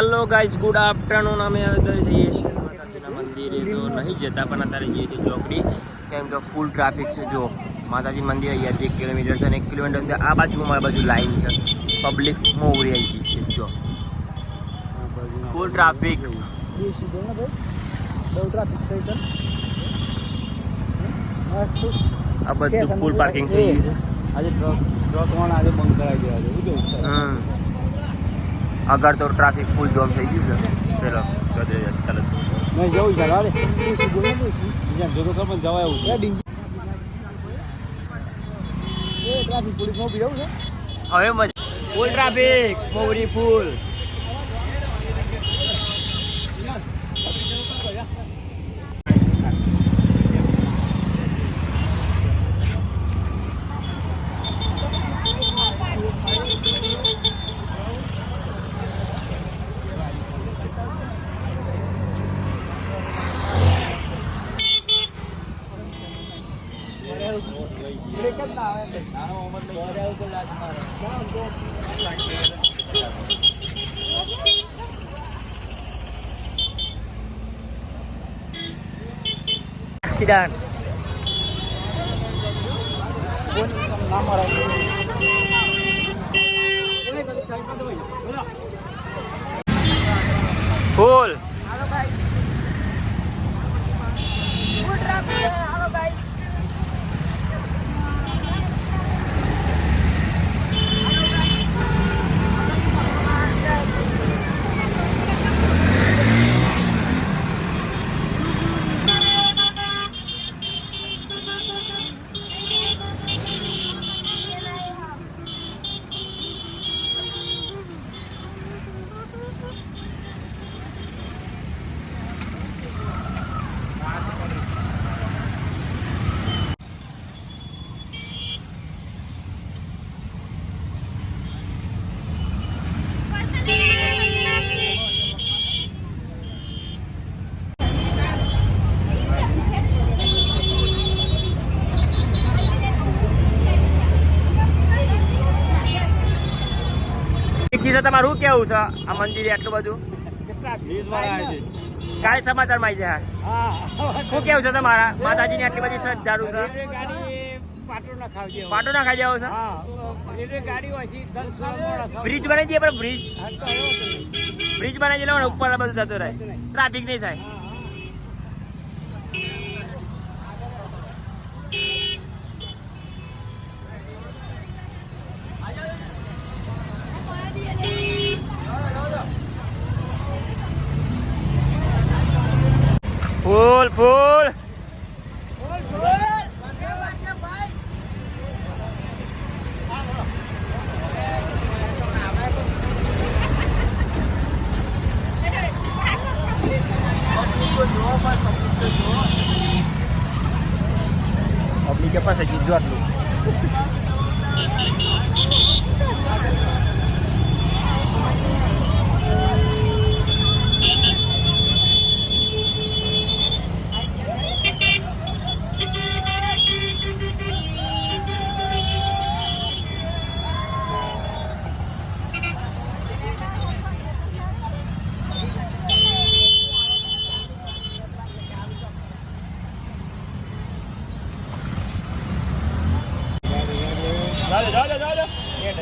Hello guys, good afternoon. અમે હવે જઈએ છીએ માતાજીના મંદિરે, તો નહીં જતા પણ અત્યારે જઈએ છીએ ચોકડી, કેમ કે ફૂલ ટ્રાફિક છે. જો માતાજી મંદિર અહીંયાથી 1 કિલોમીટર છે અને 1 કિલોમીટર છે આ બાજુ, અમારી બાજુ લાઈન છે, પબ્લિક મોવરી આવી ગઈ છે. જો ફૂલ ટ્રાફિક, આ બધું ફૂલ પાર્કિંગ થઈ ગયું છે. આજે ટ્રક વાળા આજે બંધ કરાવી દેવા છે. આગળ તો ટ્રાફિક ફૂલ જામ થઈ ગયું છે. ચલો ચાલો નહીં જવું છે. અરે જ્યાં જરૂર કર પણ જવાય એવું છે. ટ્રાફિક પોલીસ મોબી જવું છે હવે મજા. ફૂલ ટ્રાફિક, મોવરી ફૂલ. एक्सीडेंट फुल તમારું કેવું છે આ મંદિરે આટલું બધું? કાલે સમાચારમાં આવી જાય. શું કેવું છે તમારા માતાજીની આટલી બધી શ્રદ્ધાળુ છે? પાટો ના ખાઈ જાવ છે. બ્રિજ બનાવી દઈએ, પણ બ્રિજ બનાવી દે ઉપર બધું થતું રહે, ટ્રાફિક નહીં થાય. फुल फुल अपनी के पास है जो आटलू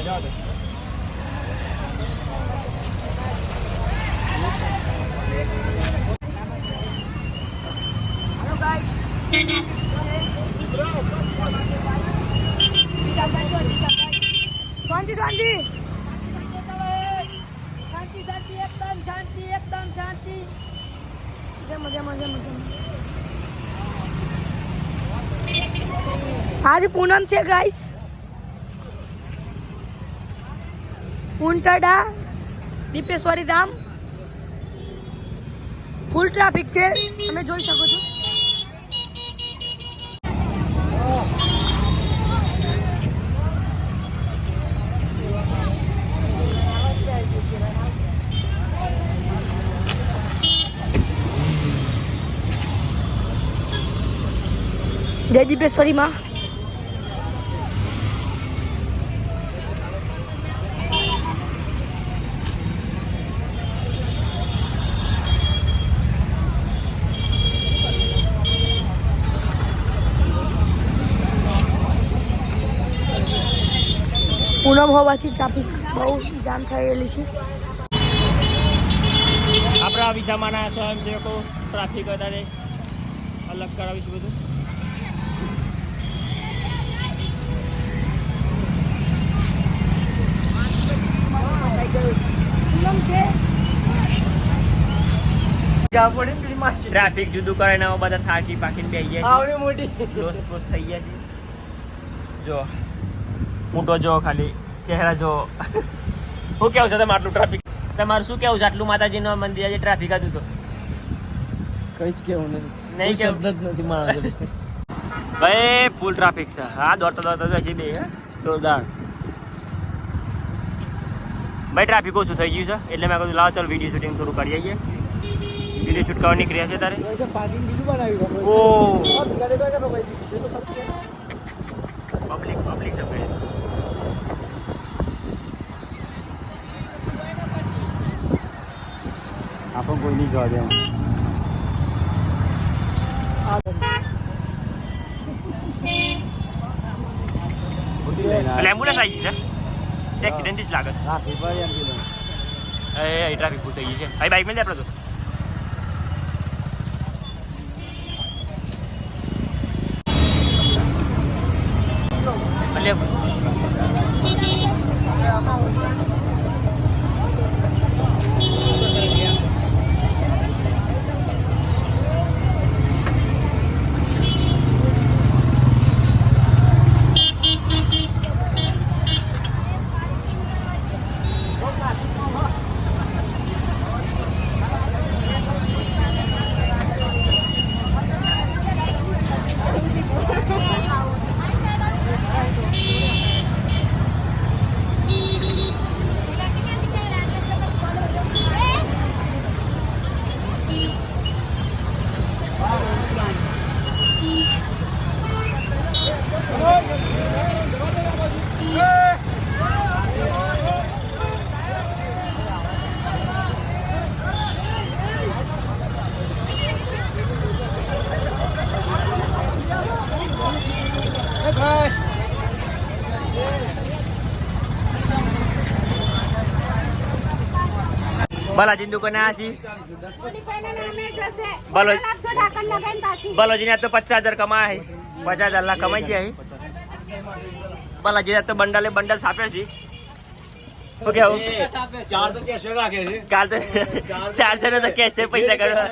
जा दे. हेलो गाइस, शांति शांति शांति शांति एकदम शांति एकदम शांति. मजा मजा मजा. आज पूनम છે ગાઈસ. ઉંટાડા દીપેશ્વરી ધામ ફૂલ ટ્રાફિક છે, તમે જોઈ શકો છો. જય દીપેશ્વરી માં. પૂનમ હોવાથી ટ્રાફિક બહુ જામ થયેલી છે. આપણા વિસામાના સ્વયંસેવકો ટ્રાફિક વધારે અલગ કરાવીશું બધું. પૂનમ છે. ટ્રાફિક જુદું કરે ને બધા થાકી પાકીને બેસી ગયા આવડી મોટી દોસ્ત પોસ્ત થઈ ગયા છે. જો મોટો જો ખાલી ચહેરા જો શું કેવું છે તમે આટલું ટ્રાફિક તમારું શું કેવું છે આટલું માતાજીનો મંદિર આજે ટ્રાફિક હતું તો કઈ જ કેવું નથી નહીં કોઈ શબ્દ જ નથી માણસ ભાઈ ફૂલ ટ્રાફિક છે હા દોડતા દોડતા બેસી બે જોરદાર ભાઈ ટ્રાફિક ઓછું થઈ ગયું છે એટલે મેં કહ્યું લાવો ચાલો વિડીયો શૂટિંગ થોડું કરી આવીએ વિડીયો શૂટ કરવા નીકળ્યા છે તારે પાર્કિંગ બીજું બનાવ્યું ઓ પબ્લિક પબ્લિક છે ભાઈ આપણ કોઈ નહીં જવા દે એમ્બ્યુલન્સ આવી ગઈ છે એક્સિડન્ટ જ લાગે એ ટ્રાફિક ફૂલ થઈ ગઈ છે ભાઈ બાઇક મેં આપણે તો એટલે બાલાજી દુકાને આસી બાલાજી ને તો 50,000 કમાય 50,000 લાખ કમાઈ ગયા બાલાજી તો બંડલે બંડલ સાપે છે શું કેવું ચાર તો કેશ રાખે છે કાલ તો 4 જણ તો કેશ પૈસા કરવા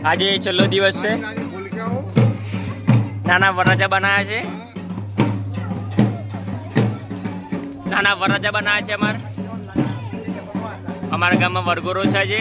આજે છેલ્લો દિવસ છે નાના વરરાજા બનાવ્યા છે નાના વરરાજા બનાવ્યા છે અમારા ગામમાં વરઘોડો છે આજે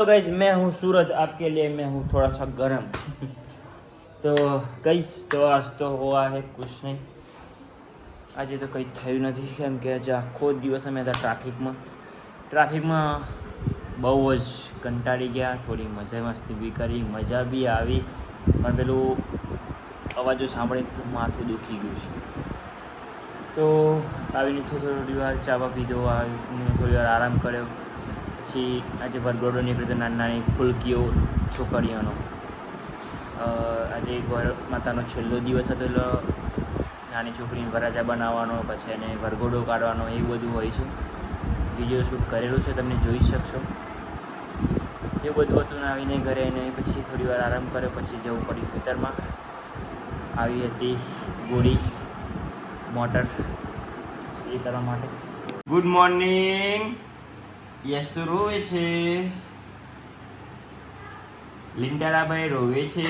तो गाइस मैं हूँ सूरज, आपके लिए मैं हूँ थोड़ा सा गर्म. તો ગાइस તો આજ તો હોવા હે કુછ નહીં. આજે તો કંઈ થયું નથી કેમ કે આજે આખો દિવસ અમે હતા ટ્રાફિકમાં બહુ જ કંટાળી ગયા. થોડી મજા મસ્તી બી કરી, મજા બી આવી, પણ પેલું અવાજો સાંભળીને માથું દુખી ગયું છે. તો આવીને થોડી વાર ચા પીધો, આવીને થોડી વાર આરામ કર્યો. પછી આજે વરઘોડો નીકળ્યો તો નાની ફૂલકીઓ છોકરીઓનો. આજે ગોર માતાનો છેલ્લો દિવસ હતો એટલે નાની છોકરીને વરાજા બનાવવાનો, પછી એને વરઘોડો કાઢવાનો, એવું બધું હોય છે. વિડીયો શૂટ કરેલું છે, તમે જોઈ શકશો. એવું બધું હતું ને આવીને ઘરે અને પછી થોડી વાર આરામ કર્યો. પછી જવું પડ્યું ખેતરમાં. આવી હતી ગોળી મોટર એ કરવા માટે. Good morning. યસ તો રોવે છે, લિંડાલાભાઈ રોવે છે.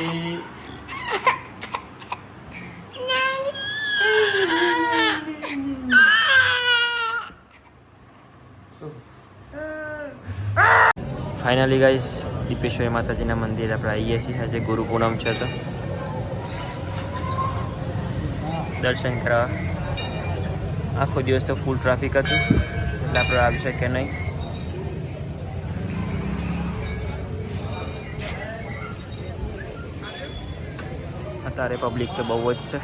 ફાઇનલી ગાઈસ દીપેશ્વરી માતાજીના મંદિર આપણે આવીએ છીએ. આજે ગુરુ પૂનમ છે તો દર્શન કરવા. આખો દિવસ તો ફૂલ ટ્રાફિક હતું એટલે આપણે આવી શકીએ નહીં. અત્યારે પબ્લિક તો બહુ જ છે.